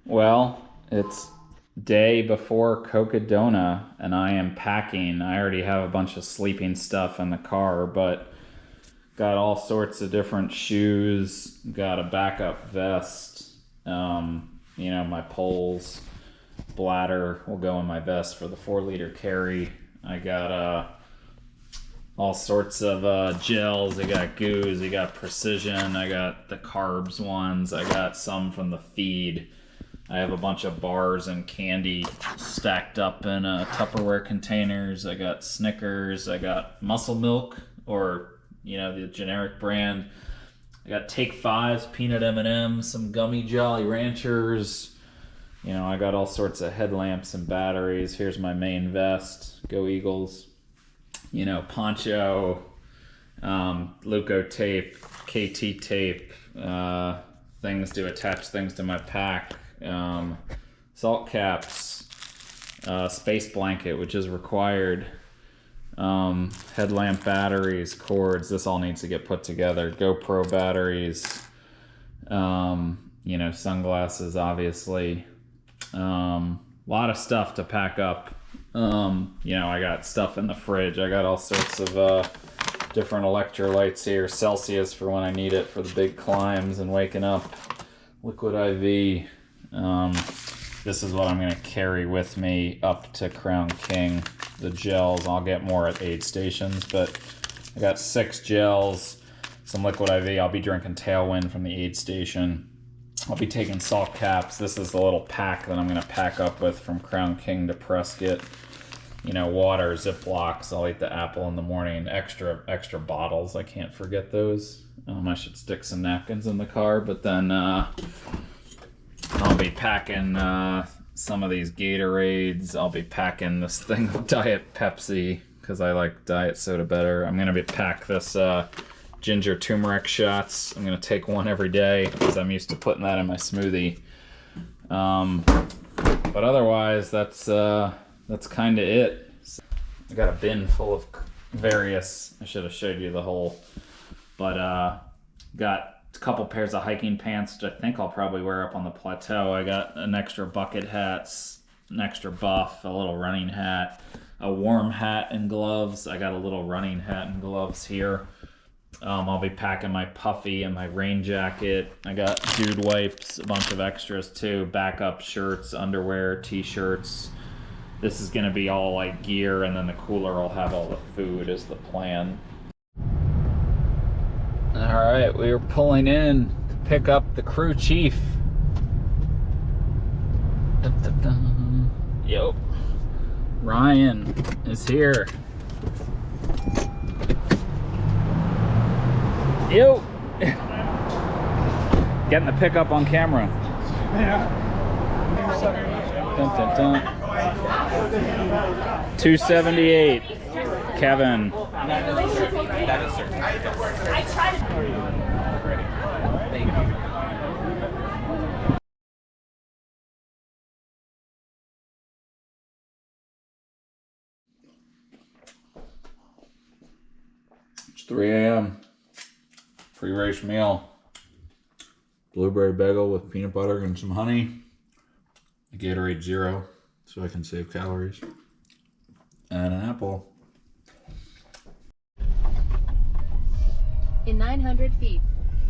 Well, it's day before Cocodona, and I am packing. I already have a bunch of sleeping stuff in the car, but got all sorts of different shoes, got a backup vest, my poles, bladder will go in my vest for the 4-liter carry. I got all sorts of gels. I got goos, I got precision, I got the carbs ones, I got some from the feed. I have a bunch of bars and candy stacked up in Tupperware containers. I got Snickers. I got Muscle Milk, or the generic brand. I got Take Fives, peanut M&Ms, some gummy Jolly Ranchers. I got all sorts of headlamps and batteries. Here's my main vest. Go Eagles. Poncho, Luco tape, KT tape, things to attach things to my pack. Salt caps, space blanket, which is required, headlamp batteries, cords. This all needs to get put together. GoPro batteries, sunglasses, obviously. A lot of stuff to pack up. I got stuff in the fridge. I got all sorts of different electrolytes here. Celsius for when I need it for the big climbs and waking up. Liquid IV. This is what I'm going to carry with me up to Crown King. The gels, I'll get more at aid stations, but I got 6 gels, some liquid IV. I'll be drinking Tailwind from the aid station. I'll be taking salt caps. This is the little pack that I'm going to pack up with from Crown King to Prescott. Water, Ziplocs. I'll eat the apple in the morning. Extra bottles. I can't forget those. I should stick some napkins in the car, but then I'll be packing some of these Gatorades. I'll be packing this thing of Diet Pepsi because I like diet soda better. I'm going to pack this ginger turmeric shots. I'm going to take one every day because I'm used to putting that in my smoothie. But otherwise, that's kind of it. I got a bin full of various, I should have showed you the whole, but got a couple pairs of hiking pants, which I think I'll probably wear up on the plateau. I got an extra bucket hat, an extra buff, a little running hat, a warm hat and gloves. I got a little running hat and gloves here. I'll be packing my puffy and my rain jacket. I got dude wipes, a bunch of extras too, backup shirts, underwear, t-shirts. This is going to be all like gear, and then the cooler will have all the food is the plan. Alright, we are pulling in to pick up the crew chief. Yo, Ryan is here. Yo! Getting the pickup on camera. Yeah. Dun, dun, dun. 278. Kevin. That is certain. I tried to. Thank you. It's 3 a.m. Pre-race meal. Blueberry bagel with peanut butter and some honey. A Gatorade Zero, so I can save calories. And an apple. In 900 feet,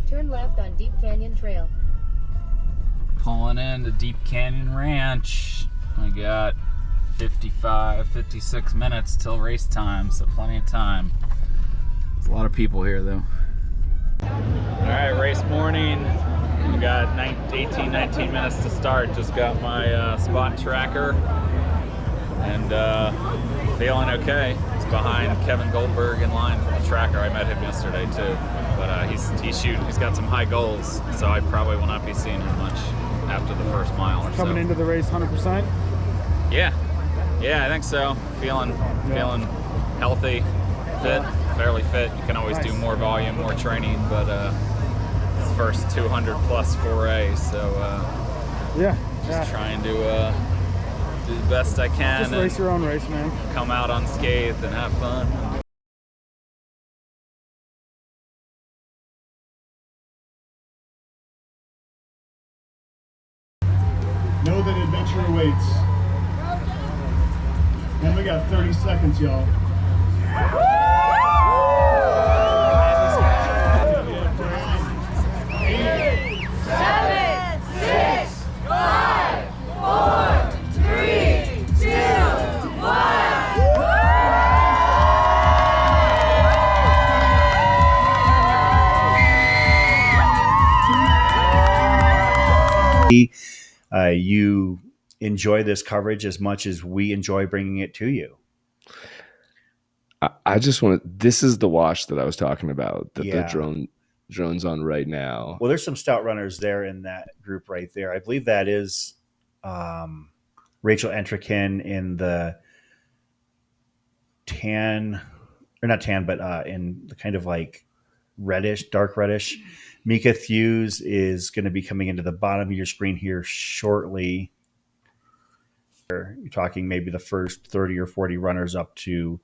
turn left on Deep Canyon Trail. Pulling into Deep Canyon Ranch. I got 56 minutes till race time, so plenty of time. There's a lot of people here though. Alright, race morning. We got 19 minutes to start. Just got my spot tracker and feeling okay. It's behind Kevin Goldberg in line for the tracker. I met him yesterday too, but he's shooting. He's got some high goals, so I probably will not be seeing him much after the first mile or so. Coming into the race 100%? Yeah, I think so. Feeling healthy, fit, fairly fit. You can always do more volume, more training, but it's first 200 plus 4A, so just trying to do the best I can. Just race your own race, man. Come out unscathed and have fun. Watch your weights. And we got 30 seconds, y'all. You enjoy this coverage as much as we enjoy bringing it to you. I just want to. This is the wash that I was talking about. That Yeah. the drone's on right now. Well, there's some stout runners there in that group right there. I believe that is Rachel Entrekin in the tan, or not tan, but in the kind of like reddish, dark reddish. Mika Thews is going to be coming into the bottom of your screen here shortly. You're talking maybe the first 30 or 40 runners up to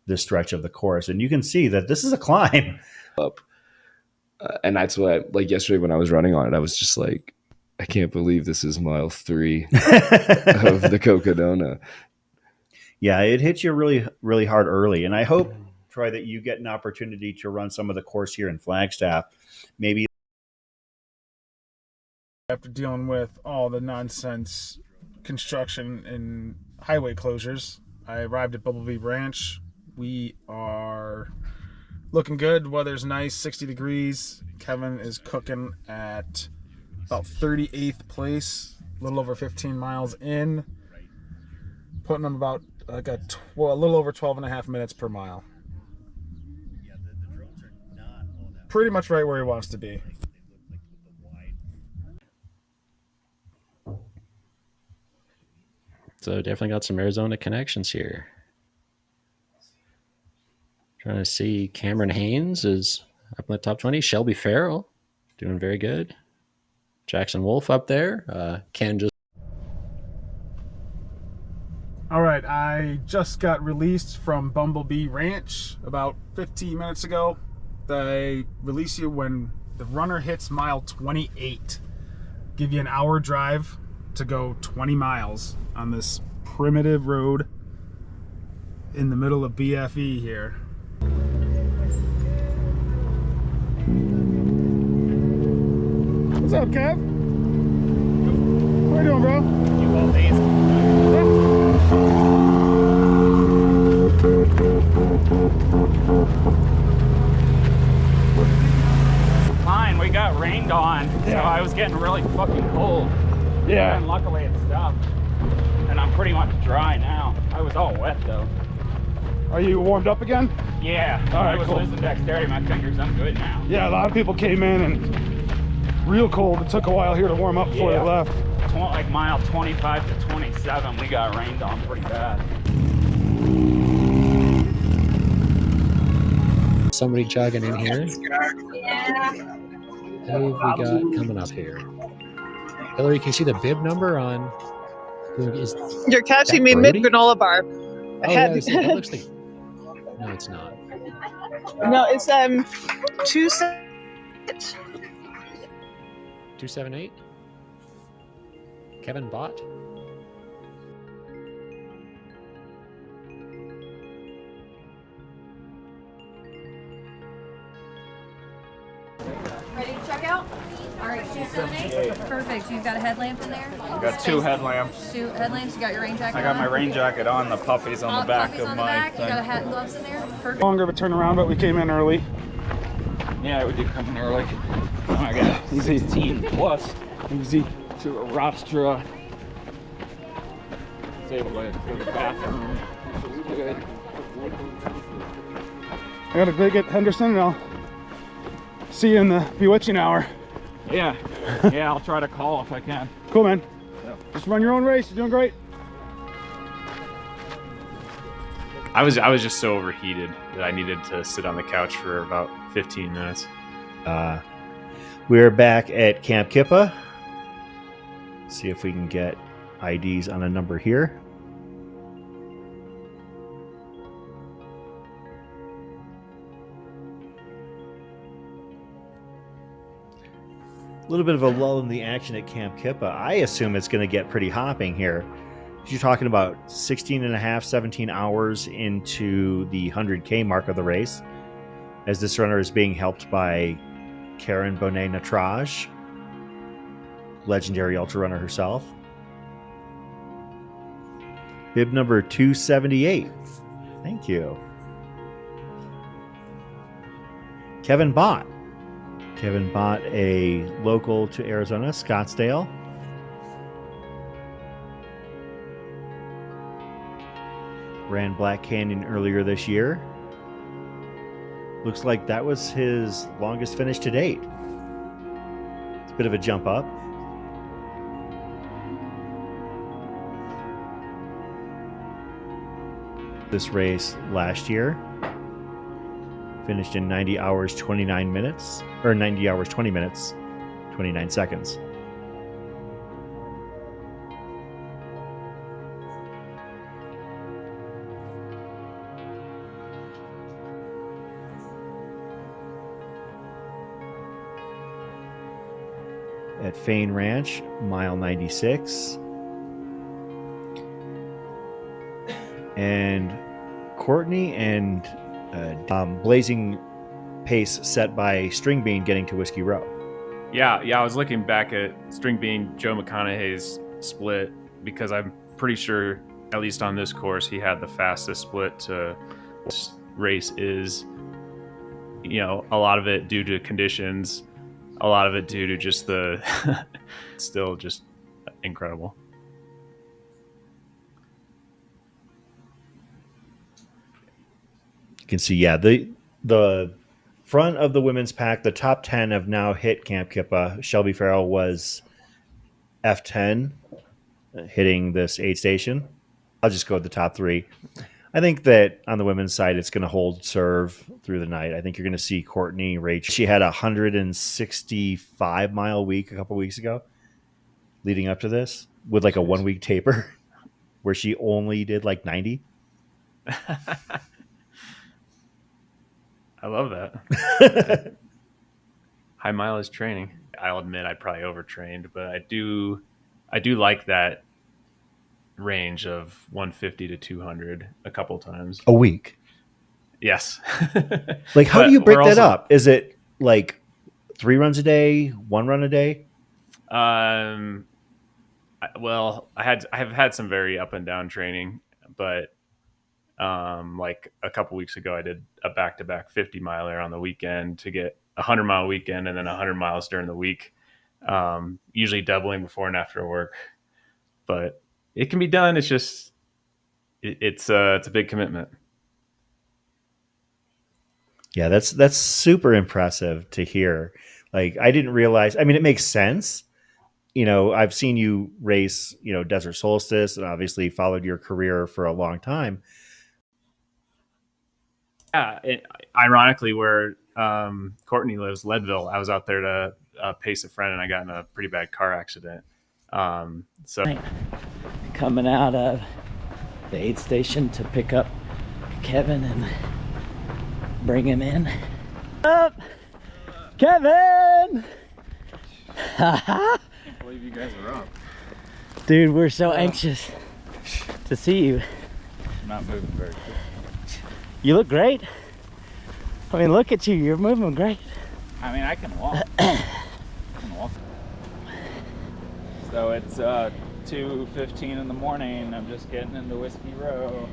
this stretch of the course. And you can see that this is a climb. Up. And that's what, like yesterday when I was running on it, I was just like, I can't believe this is mile 3 of the Cocodona. Yeah, it hits you really, really hard early. And I hope, Troy, that you get an opportunity to run some of the course here in Flagstaff. Maybe After dealing with all the nonsense construction and highway closures, I arrived at Bumblebee Ranch. We are looking good. Weather's nice, 60 degrees. Kevin is cooking at about 38th place, a little over 15 miles in, putting him about like a little over 12 and a half minutes per mile. Pretty much right where he wants to be. So definitely got some Arizona connections here. Trying to see Cameron Haynes is up in the top 20. Shelby Farrell doing very good. Jackson Wolf up there. Ken just. All right, I just got released from Bumblebee Ranch about 15 minutes ago. They release you when the runner hits mile 28. Give you an hour drive to go 20 miles on this primitive road in the middle of BFE here. What's up, Kev? What are you doing, bro? You all these. Fine, we got rained on, so I was getting really fucking cold. Yeah. And luckily it stopped. And I'm pretty much dry now. I was all wet though. Are you warmed up again? Yeah. All right, I was cool. losing dexterity in my fingers. I'm good now. Yeah, a lot of people came in and real cold. It took a while here to warm up before they left. Like mile 25 to 27, we got rained on pretty bad. Somebody jogging in here. Who have we got coming up here? Hillary, can you see the bib number on? Is You're catching me Brody? mid granola bar. Oh, yeah, that looks like. No, it's not. No, it's 278. Kevin Bott. Ready to check out? All right, 278. Perfect. You've got a headlamp in there? I got 2 headlamps. 2 headlamps. You got your rain jacket I got on? my rain jacket on, the puffies on All the back puppies of on the my back. thing. You got a hat and gloves in there? Perfect. Longer of a turnaround, but we came in early. Yeah, we did come in early. Oh, I got 16 plus Easy. to a rostra. Was able to go to the bathroom. Which was good. I gotta go get Henderson and I'll see you in the bewitching hour. Yeah, yeah, I'll try to call if I can. Cool, man. Just run your own race. You're doing great. I was just so overheated that I needed to sit on the couch for about 15 minutes. We're back at Camp Kippa. See if we can get IDs on a number here. A little bit of a lull in the action at Camp Kippa. I assume it's going to get pretty hopping here. You're talking about 16 and a half, 17 hours into the 100K mark of the race, as this runner is being helped by Karen Bonet-Natraj, legendary ultra runner herself. Bib number 278. Thank you. Kevin Bott. Kevin Bott, a local to Arizona, Scottsdale. Ran Black Canyon earlier this year. Looks like that was his longest finish to date. It's a bit of a jump up. This race last year finished in 90 hours 29 minutes, or 90 hours 20 minutes 29 seconds. At Fain Ranch, mile 96. And Courtney and blazing pace set by String Bean getting to Whiskey Row. Yeah, I was looking back at String Bean Joe McConaughey's split because I'm pretty sure, at least on this course, he had the fastest split to this race is. You know, a lot of it due to conditions, a lot of it due to just the still just incredible. You can see, yeah, the front of the women's pack, the top 10 have now hit Camp Kippa. Shelby Farrell was F10, hitting this aid station. I'll just go with the top 3. I think that on the women's side, it's going to hold serve through the night. I think you're going to see Courtney Rach. She had a 165-mile week a couple weeks ago leading up to this with like a 1-week taper where she only did like 90. I love that. High mileage training. I'll admit I probably overtrained, but I do like that range of 150 to 200 a couple times a week. Yes. Like, how do you break that up? Is it like 3 runs a day, 1 run a day? Well, I have had some very up and down training, but like a couple weeks ago, I did a back-to-back 50 miler on the weekend to get a 100-mile weekend and then 100 miles during the week, usually doubling before and after work. But it can be done. It's just it's a big commitment. Yeah, that's super impressive to hear. Like, I didn't realize. I mean, it makes sense. You know, I've seen you race, you know, Desert Solstice, and obviously followed your career for a long time. Yeah, ironically, where Courtney lives, Leadville, I was out there to pace a friend, and I got in a pretty bad car accident. So coming out of the aid station to pick up Kevin and bring him in. Up, Kevin! I can't believe you guys are up. Dude, we're so anxious to see you. I'm not moving very quick. You look great. I mean, look at you. You're moving great. I mean, I can walk. I can walk. So it's 2:15 in the morning. I'm just getting into Whiskey Row.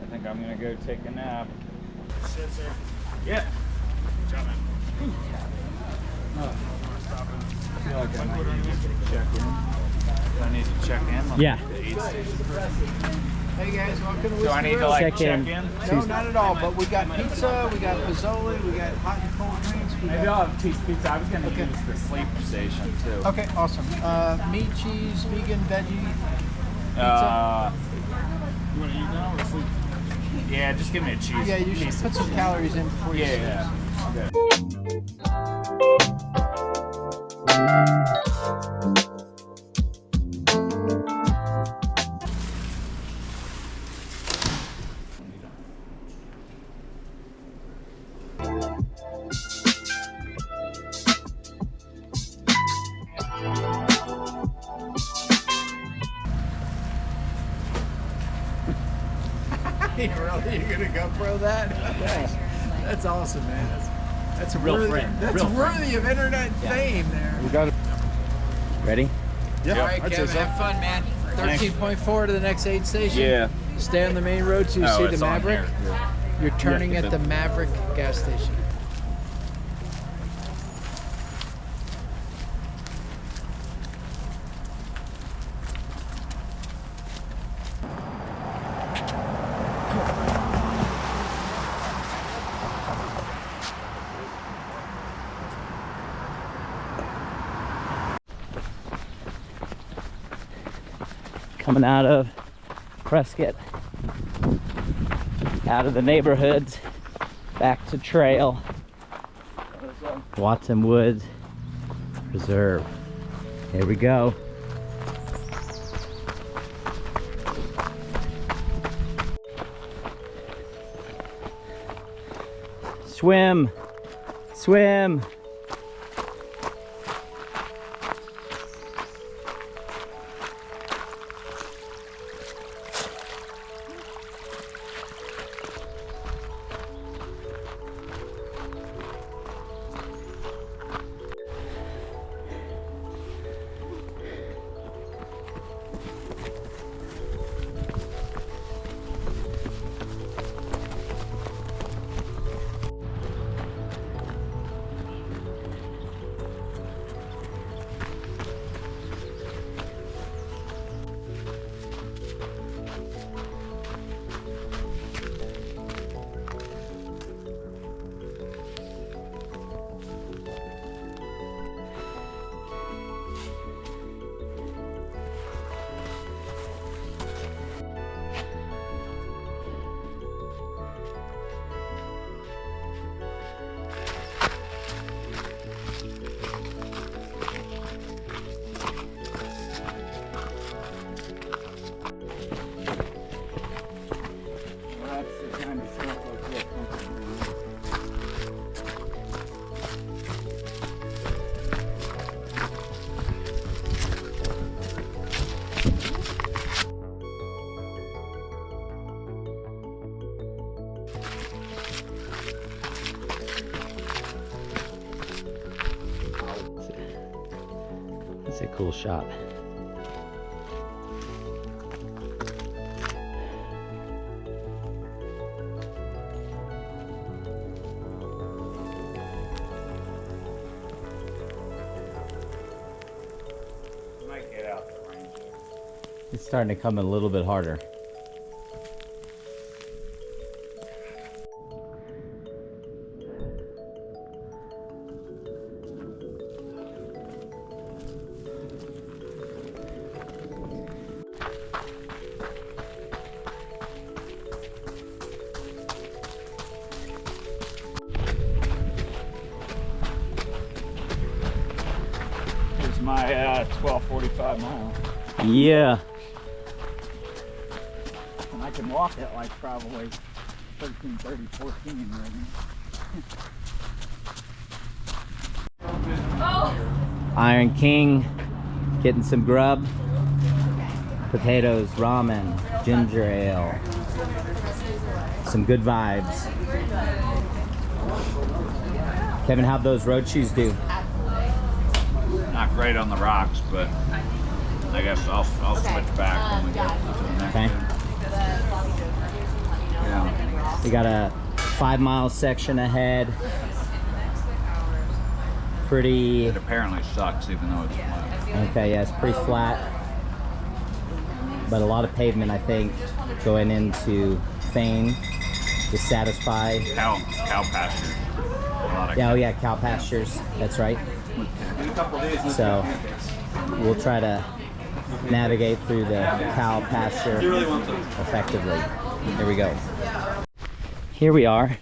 I think I'm gonna go take a nap. Sit, sir. Yeah. Good job, man. I feel like I might need to check in. I need to check in on Yeah. the aid station first. Hey guys, welcome to Whiskey Do I need to Row. like Check check in. in? No, not at all, but we got pizza, we got Pizzoli, we got hot and cold drinks. Maybe I'll have cheese pizza. I was gonna use the sleep station too. Okay, awesome. Meat, cheese, vegan, veggie. You want to eat now or sleep? Yeah, just give me a cheese. Yeah, you should put some calories in before you sleep. Yeah. Okay. Really? You're gonna GoPro that? That's awesome, man. That's Real worthy. friend. That's Real worthy of internet fame there. We got it. Ready? Yeah. All right, I'd say Kevin, so. have fun, man. 13.4 to the next aid station. Yeah. Stay on the main road till you see the it's on Maverick. here. You're turning at the Maverick gas station. Coming out of Prescott, out of the neighborhoods, back to trail. Watson Woods Preserve. Here we go. Swim, swim. That's a cool shot. Might get out the range. It's starting to come a little bit harder. Here's my 12:45 mile. Yeah. And I can walk it like probably 13, 30, 14 right now. Iron King, getting some grub. Potatoes, ramen, ginger ale. Some good vibes. Kevin, how'd those road shoes do? Not great on the rocks, but I guess I'll switch back when we get to the next Okay. one. Yeah. We got a 5-mile section ahead. Pretty. It apparently sucks, even though it's flat. Okay, yeah, it's pretty flat. But a lot of pavement, I think, going into Thane to satisfy. Cow pastures. Yeah, oh yeah, cow pastures. That's right. So we'll try to navigate through the cow pasture effectively. Here we go. Here we are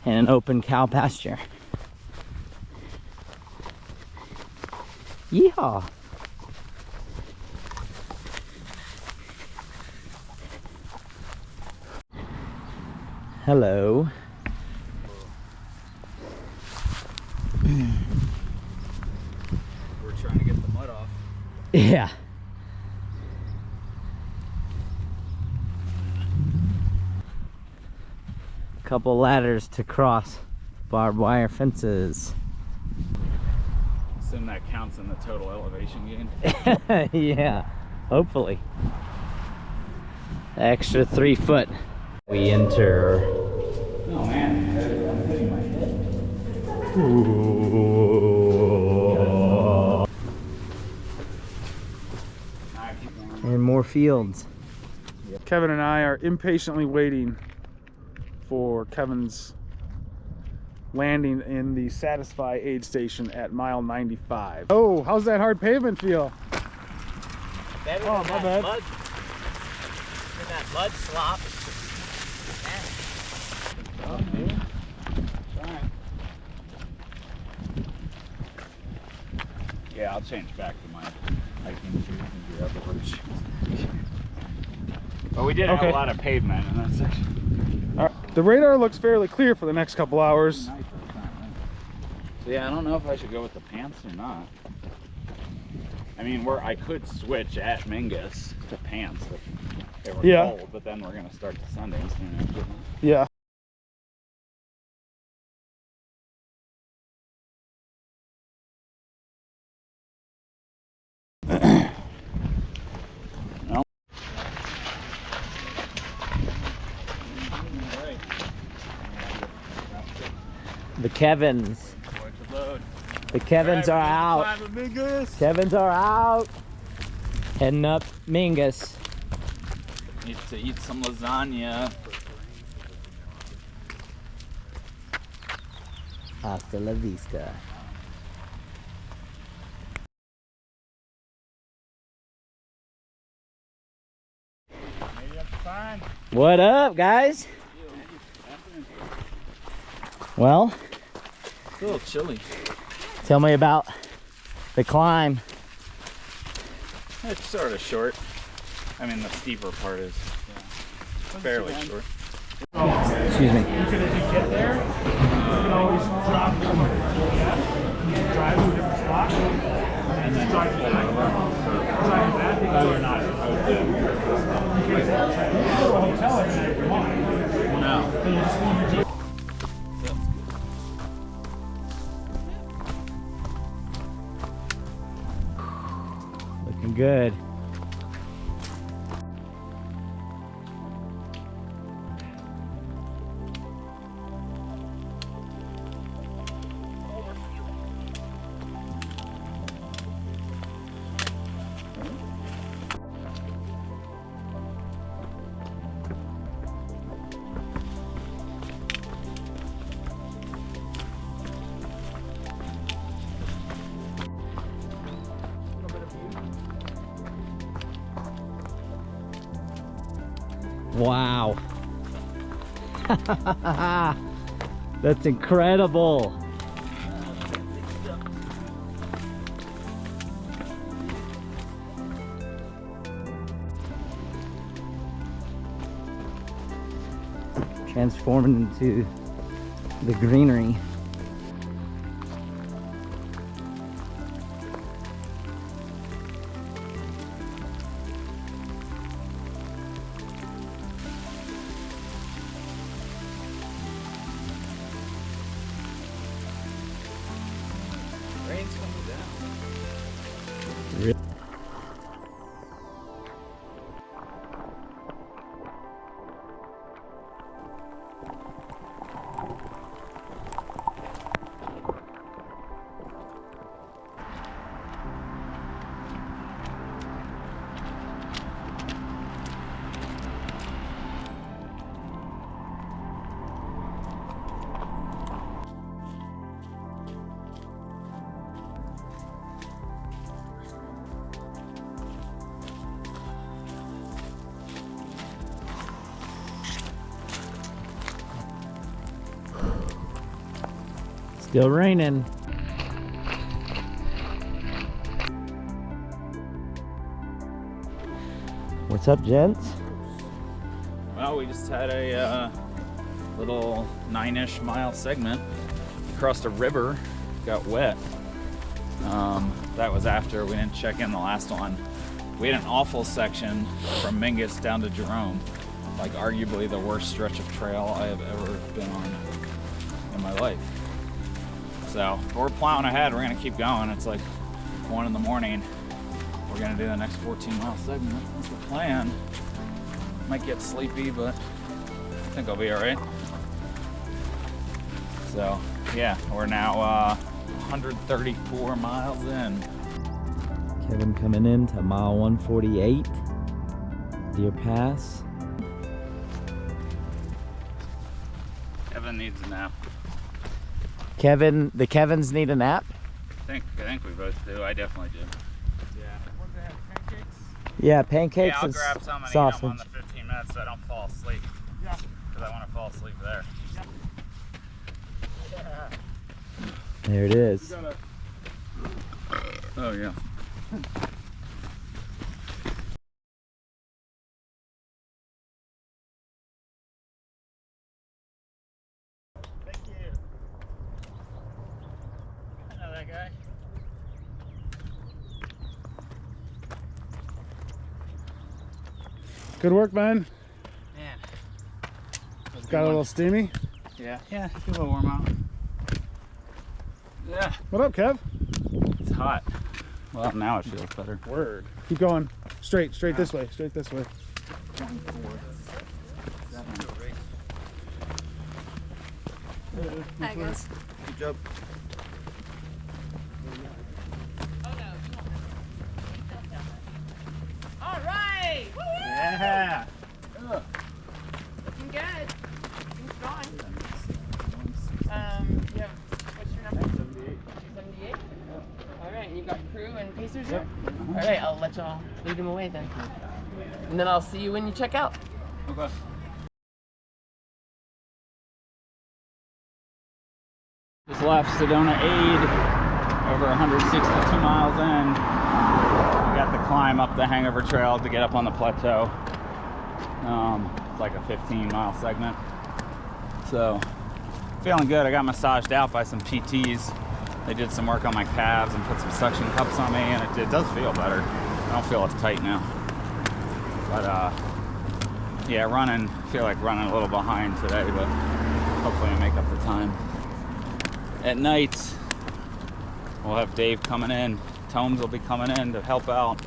in an open cow pasture. Yeehaw! Hello. We're trying to get the mud off. Yeah. couple ladders to cross barbed wire fences. Assume that counts in the total elevation gain. Yeah, hopefully. Extra 3 foot. We enter. Oh man, I'm hitting my head. And more fields. Kevin and I are impatiently waiting for Kevin's landing in the Satisfy aid station at mile 95. Oh, how's that hard pavement feel? Better Oh, my bad. Than that mud slop. Yeah, I'll change back to my hiking shoes and do other work shoes. But we did have a lot of pavement in that section. All right. The radar looks fairly clear for the next couple hours. So yeah, I don't know if I should go with the pants or not. I mean, I could switch at Mingus to pants if they were cold, but then we're gonna start the Sundays. Yeah. The Kevins. The Kevins are out. Kevins are out. Heading up Mingus. Need to eat some lasagna. Hasta la vista. What up, guys? Well, It's a little chilly. tell me about the climb. It's sort of short. I mean, the steeper part is fairly short. Excuse me. You get there, you can always drop them. Drive to a different spot. And then drive back. Drive back. Or not. You can go to a hotel if you want. No. Looking good. Wow. That's incredible. Transforming into the greenery. Rain's coming down. Still raining. What's up, gents? Well, we just had a little 9-ish mile segment. Crossed a river, got wet. That was after we didn't check in the last one. We had an awful section from Mingus down to Jerome. like arguably the worst stretch of trail I have ever been on in my life. So we're plowing ahead. We're gonna keep going. It's like 1 in the morning. We're gonna do the next 14-mile segment. That's the plan. Might get sleepy, but I think I'll be all right. So yeah, we're now 134 miles in. Kevin coming in to mile 148, Deer Pass. Kevin needs a nap. The Kevins need a nap? I think we both do. I definitely do. Yeah, pancakes Yeah, I'll and grab some and sausage. eat them on the 15 minutes so I don't fall asleep. Yeah. Because I want to fall asleep there. There it is. Oh, yeah. Thank you. I know that guy. Good work, man. Man. Got a little steamy. Yeah, give it a warm out. Yeah. What up, Kev? It's hot. Well, now it feels better. Word. Keep going. Straight this way. Straight this way. 7. Hi, guys. Good job. All right. Woo! Yeah. Looking good. Things going. Yeah. What's your number? 278. All right. And you got crew and pacers here. All right. I'll let y'all lead them away then. And then I'll see you when you check out. Okay. Just left Sedona Aid, over 162 miles in. We got the climb up the Hangover Trail to get up on the plateau. It's like a 15-mile segment. So, feeling good. I got massaged out by some PTs. They did some work on my calves and put some suction cups on me, and it does feel better. I don't feel as tight now. But yeah, feel like running a little behind today, but hopefully I make up the time. At night, we'll have Dave coming in. Tomes will be coming in to help out.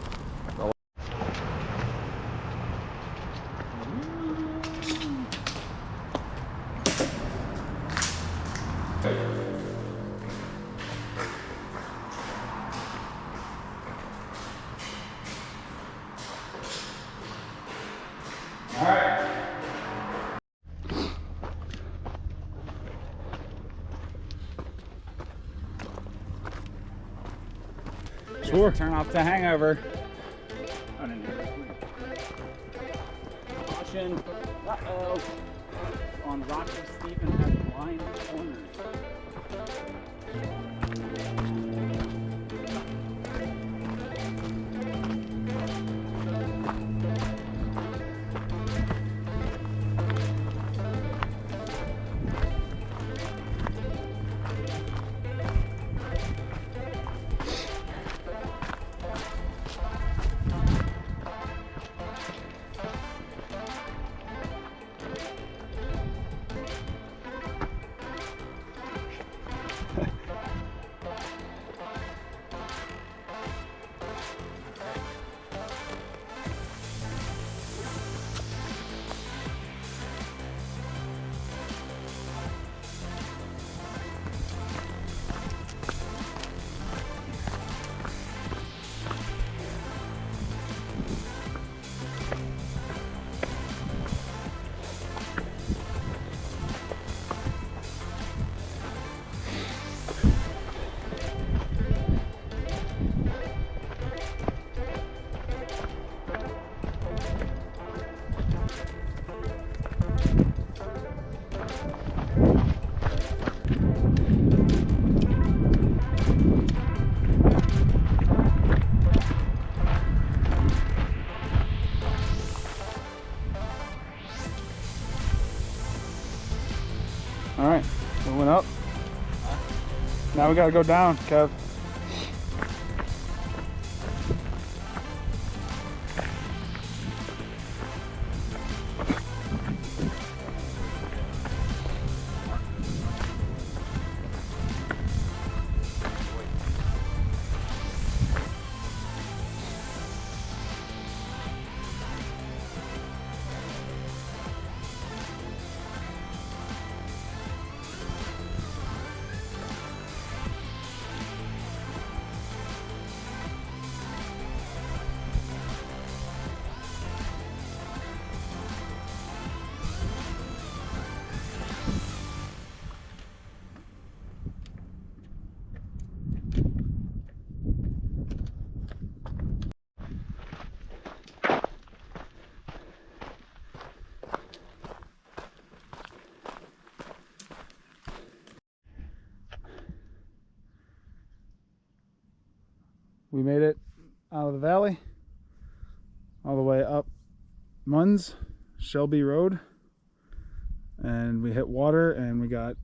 Sure. Turn off the hangover. Caution. Uh-oh. On Rocky Stephen has blind corners. All right, we went up. Now we gotta go down, Kev. we made it out of the valley all the way up Munns, Shelby Road, and we hit water, and we got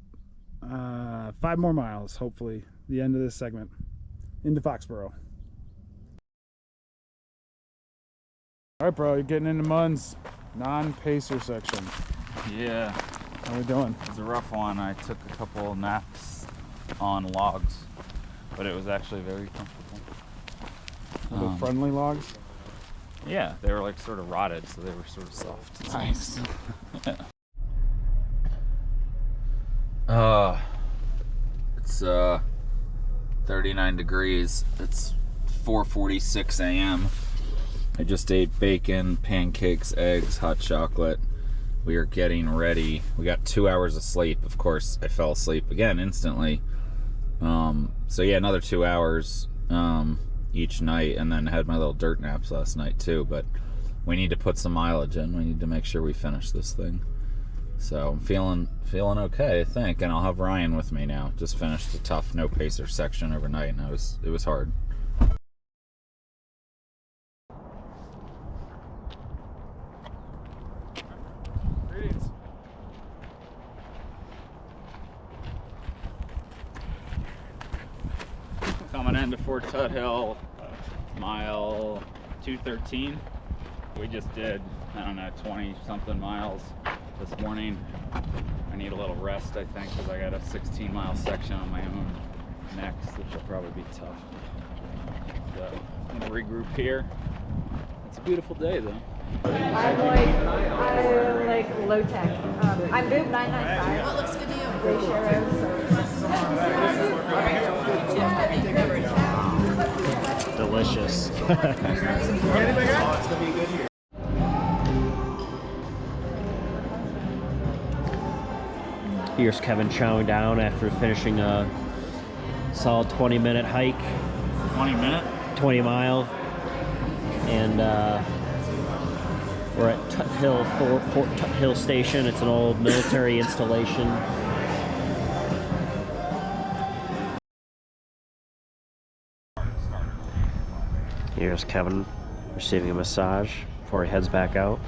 5 more miles, hopefully, the end of this segment, into Foxborough. All right, bro, you're getting into Munns, non-pacer section. Yeah, How we doing? it was a rough one. I took a couple naps on logs, but it was actually very comfortable. Were they friendly logs? Yeah, they were like sort of rotted, so they were sort of soft. Nice. It's 39 degrees. It's 4:46 a.m. I just ate bacon, pancakes, eggs, hot chocolate. We are getting ready. We got 2 hours of sleep. Of course, I fell asleep again instantly. So yeah, another 2 hours each night, and then had my little dirt naps last night too. But we need to put some mileage in. We need to make sure we finish this thing. So I'm feeling okay, I think, and I'll have Ryan with me now. Just finished a tough no pacer section overnight, and it was hard. Coming into Fort Tuthill, mile 213. We just did, I don't know, 20 something miles this morning. I need a little rest, I think, because I got a 16-mile section on my own next, which will probably be tough. So I'm gonna regroup here. It's a beautiful day though. I like low tech. I'm boob 995. What looks good to you? Delicious. Here's Kevin chowing down after finishing a solid 20-minute hike. 20 minute? 20 mile. And we're at Tuthill, Fort Tuthill Station. It's an old military installation. Here's Kevin receiving a massage before he heads back out.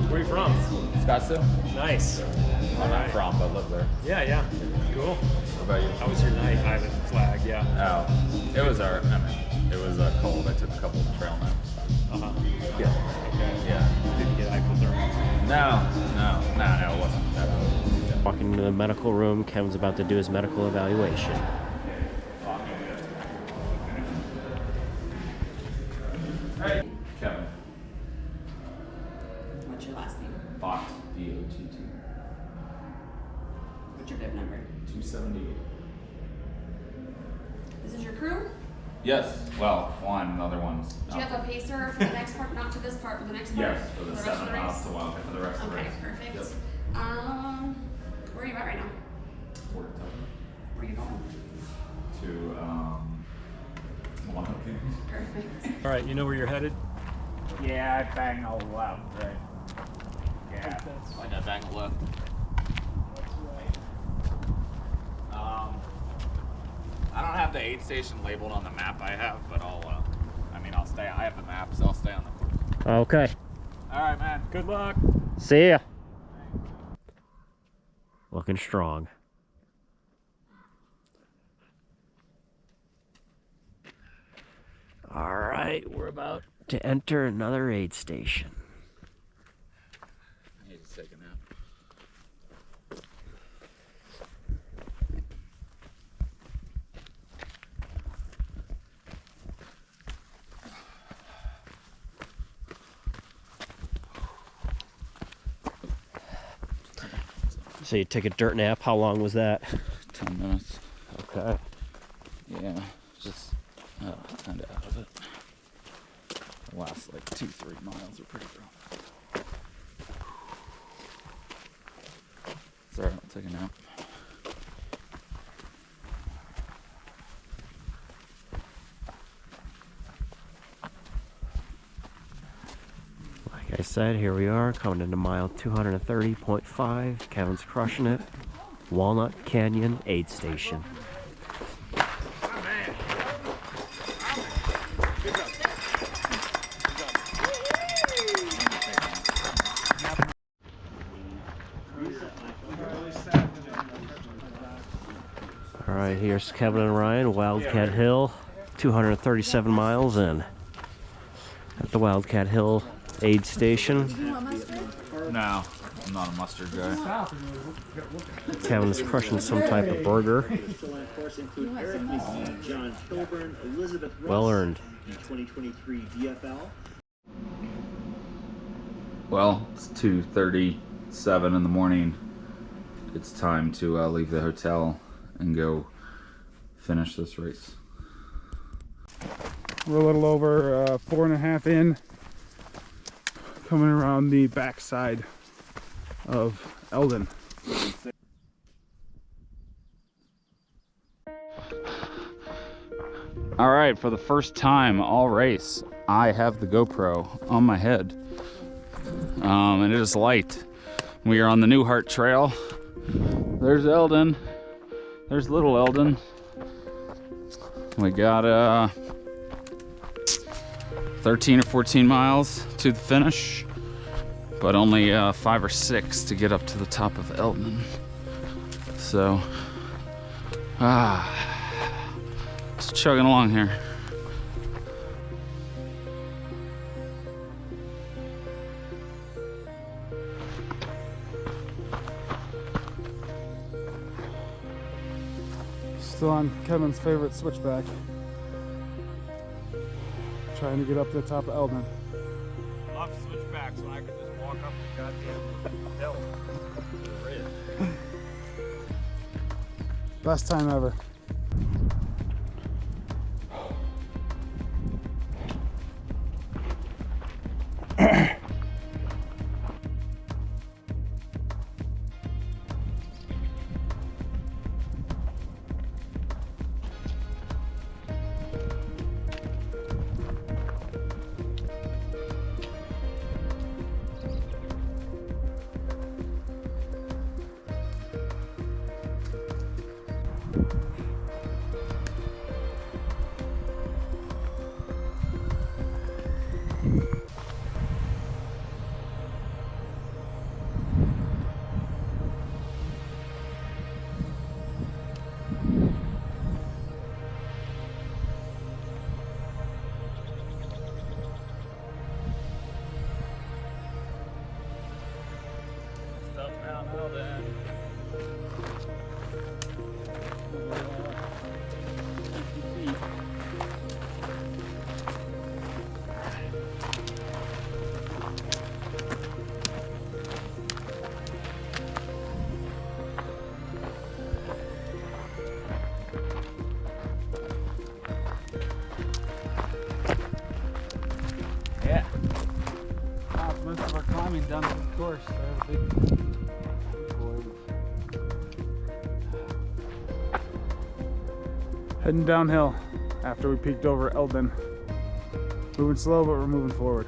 Where are you from? Scottsdale? Nice. I'm not from, but live there. Yeah. Cool. What about you? How was your night? I have a flag, yeah. Oh, it was alright. I mean, it was cold. I took a couple of trail naps. Uh-huh. Yeah. Okay. Yeah. Didn't get hypothermia. No, it wasn't that bad. Walking into the medical room, Kevin's about to do his medical evaluation. Hey, Kevin. What's your last name? Bott, B-O-T-T. What's your bib number? 278. This is your crew? Yes. Well, one. Another one's. Do you have a pacer for the next part? Not for this part, but the next part? Yes, for the rest 7 of the miles race? to Wildcat for the rest of the Okay, race. perfect. Yep. Where are you at right now? Fort Tuthill. Where are you going? To Wildcat. Perfect. All right, you know where you're headed? Yeah, I bang a left, right? Yeah. Why'd I bang a left? I don't have the aid station labeled on the map I have, but I'll stay. I have the map, so I'll stay on the course. Okay. All right, man. Good luck. See ya. Looking strong. All right, we're about to enter another aid station. I need to take a nap. So you take a dirt nap. How long was that? 10 minutes. Okay. Yeah, just kind of out of it. The last like 2-3 miles are pretty rough. It's alright, I'll take a nap. I said, here we are, coming into mile 230.5. Kevin's crushing it. Walnut Canyon aid station. All right, here's Kevin and Ryan, Wildcat Hill, 237 miles in. At the Wildcat Hill aid station. No, I'm not a mustard guy. Kevin's crushing some type of burger. Well earned. Well, it's 2:37 in the morning. It's time to leave the hotel and go finish this race. We're a little over 4.5 in, coming around the backside of Eldon. All right, for the first time all race, I have the GoPro on my head. And it is light. We are on the Newhart Trail. There's Eldon. There's little Eldon. We got 13 or 14 miles to the finish, but only 5 or 6 to get up to the top of Eldon. So, just chugging along here. Still on Kevin's favorite switchback. Trying to get up to the top of Eldon. Love to switch back so I could just walk up the goddamn hill. Best time ever. Yeah. Most of our climbing done to the course. So I have a big heading downhill after we peeked over Eldon. Moving slow, but we're moving forward.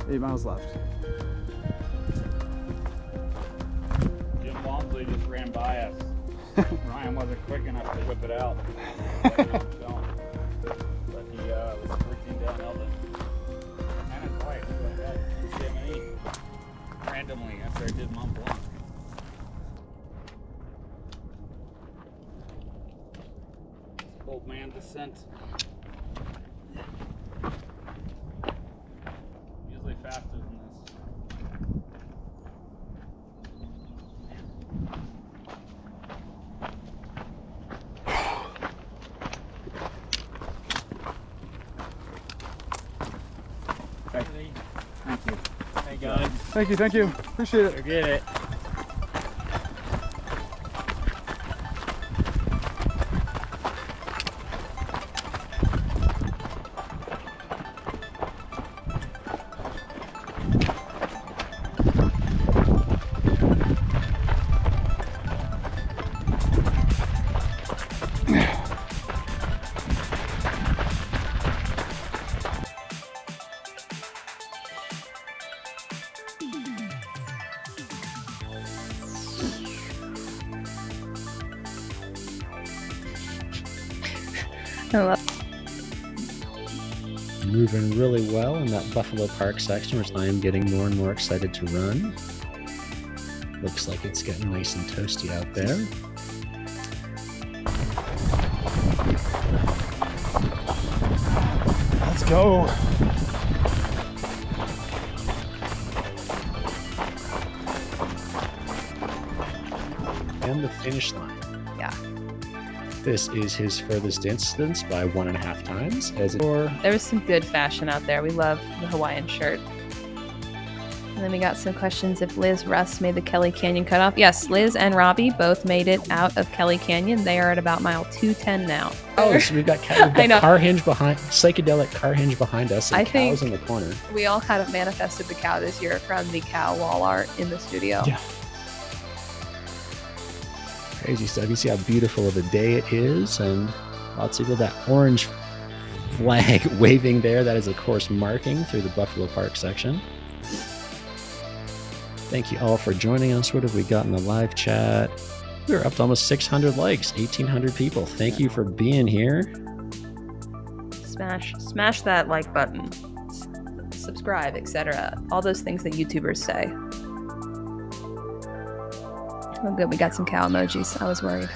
8 miles left. Jim Walmsley just ran by us. Ryan wasn't quick enough to whip it out. But he was freaking down Eldon. And his wife, Jiminy, randomly after I did Mont Blanc. Old man descent. Usually faster than this. Thank you. Hey guys. Thank you. Appreciate it. Forget it. Moving really well in that Buffalo Park section, which I am getting more and more excited to run. Looks like it's getting nice and toasty out there. Let's go. And the finish line. Yeah. This is his furthest distance by 1.5 times. There was some good fashion out there. We love the Hawaiian shirt. And then we got some questions if Liz Russ made the Kelly Canyon cutoff. Yes, Liz and Robbie both made it out of Kelly Canyon. They are at about mile 210 now. Oh, so we've got car hinge behind, psychedelic car hinge behind us, and cows in the corner. We all kind of manifested the cow this year from the cow wall art in the studio. Yeah. Crazy stuff. You see how beautiful of a day it is, and lots of that orange flag waving there. That is, of course, marking through the Buffalo Park section. Thank you all for joining us. What have we got in the live chat? We're up to almost 600 likes, 1,800 people. Thank you for being here. Smash that like button, subscribe, etc. All those things that YouTubers say. Oh, good. We got some cow emojis. I was worried.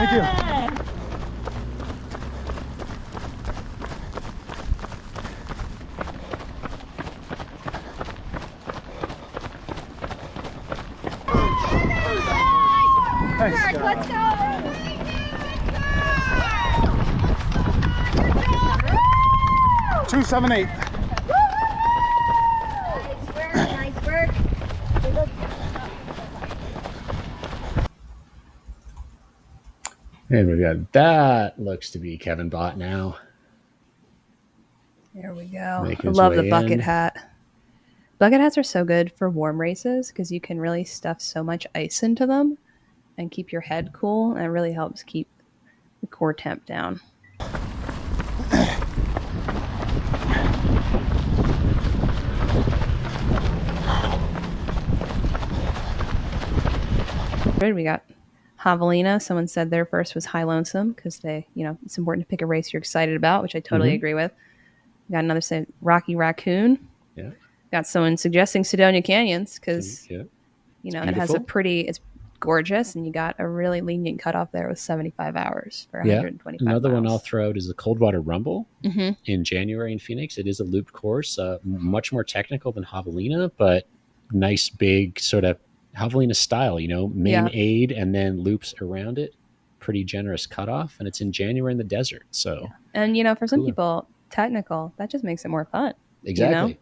Thank you. Thanks, Let's go. 278. Nice work. And we got that. Looks to be Kevin Bott now. There we go. Making I his love the way bucket in. hat. Bucket hats are so good for warm races because you can really stuff so much ice into them and keep your head cool, and it really helps keep the core temp down. Good. We got Javelina. Someone said their first was High Lonesome because it's important to pick a race you're excited about, which I totally agree with. We got another said Rocky Raccoon. Yeah. Got someone suggesting Sedonia Canyons because Yeah. it has it's gorgeous, and you got a really lenient cutoff there with 75 hours for 125 Another miles. one I'll throw out is the Coldwater Rumble Mhm. in January in Phoenix. It is a looped course, much more technical than Javelina, but nice big sort of Javelina style, main aid and then loops around it. Pretty generous cutoff, and it's in January in the desert. So, And for some people, technical, that just makes it more fun. exactly.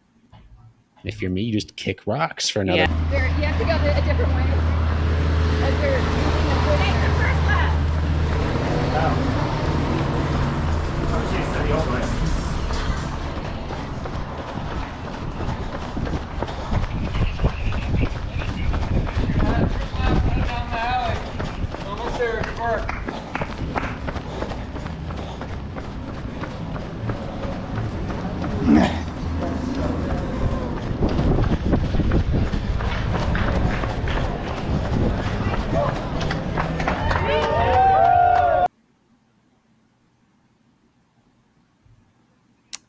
If you're me, you just kick rocks for another. You have to go a different way. As we're moving the first lap. Almost there at the park.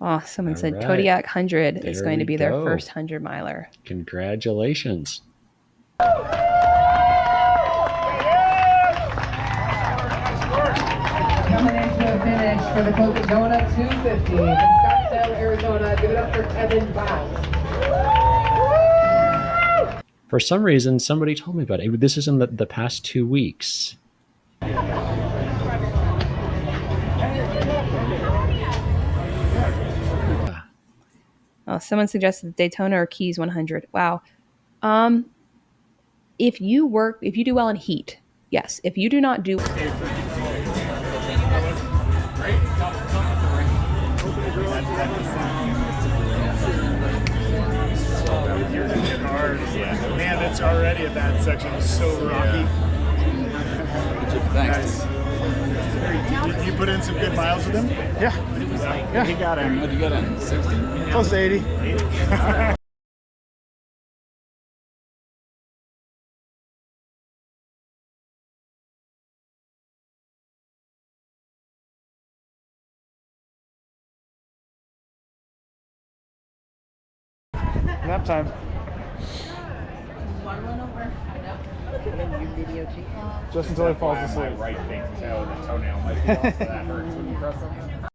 Oh, someone said right. Kodiak 100 is There going to we be their go. first 100-miler. Congratulations. Coming into a finish for the Cocodona 250 in Scottsdale, Arizona. Give it up for Kevin Bott. For some reason, somebody told me about it. This is in the past 2 weeks. Oh, someone suggested Daytona or Keys 100. Wow. if you do well in heat, yes. If you do not do Man, that's already a bad section. It's so rocky. Thanks. Nice. You put in some good miles with him? Yeah. Yeah. He got in. What did you get in? 60? Close to 80. Nap time. Just until he falls asleep. Right big toe, the toenail might be off, so that hurts when you press them.